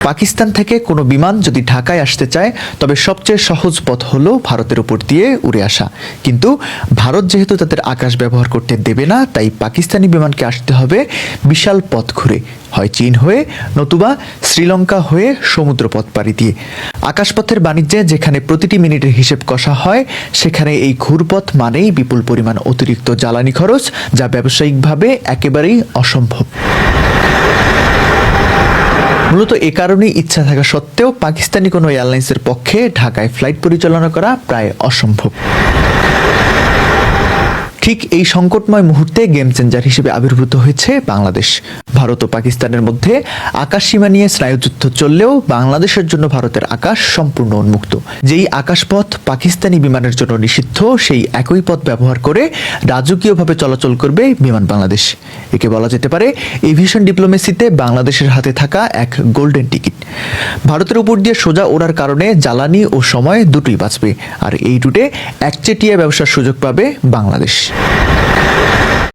পাকিস্তান থেকে কোনো বিমান যদি ঢাকায় আসতে চায় তবে সবচেয়ে সহজ পথ হলো ভারতের উপর দিয়ে উড়ে আসা। কিন্তু ভারত যেহেতু তাদের আকাশ ব্যবহার করতে দেবে না, তাই পাকিস্তানি বিমানকে আসতে হবে বিশাল পথ ঘুরে, হয় চীন হয়ে নতুবা শ্রীলঙ্কা হয়ে সমুদ্রপথ পাড়ি দিয়ে। আকাশপথের বাণিজ্যে যেখানে প্রতিটি মিনিটের হিসেব কষা হয়, সেখানে এই ঘুরপথ মানেই বিপুল পরিমাণ অতিরিক্ত জ্বালানি খরচ, যা ব্যবসায়িকভাবে একেবারেই অসম্ভব। মূলত এ কারণেই ইচ্ছা থাকা সত্ত্বেও পাকিস্তানি কোনো এয়ারলাইন্সের পক্ষে ঢাকায় ফ্লাইট পরিচালনা করা প্রায় অসম্ভব। ঠিক এই সংকটময় মুহূর্তে গেম চেঞ্জার হিসেবে আবির্ভূত হয়েছে বাংলাদেশ। ভারত ও পাকিস্তানের মধ্যে আকাশ সীমা নিয়ে স্নায়ুযুদ্ধ চললেও বাংলাদেশের জন্য ভারতের আকাশ সম্পূর্ণ উন্মুক্ত। যেই আকাশপথ পাকিস্তানি বিমানের জন্য নিষিদ্ধ, সেই একই পথ ব্যবহার করে রাজকীয়ভাবে চলাচল করবে বিমান বাংলাদেশ। একে বলা যেতে পারে এভিয়েশন ডিপ্লোমেসিতে বাংলাদেশের হাতে থাকা এক গোল্ডেন টিকিট। ভারতের উপর দিয়ে সোজা ওড়ার কারণে জ্বালানি ও সময় দুটোই বাঁচবে, আর এই রুটে একচেটিয়া ব্যবসার সুযোগ পাবে বাংলাদেশ।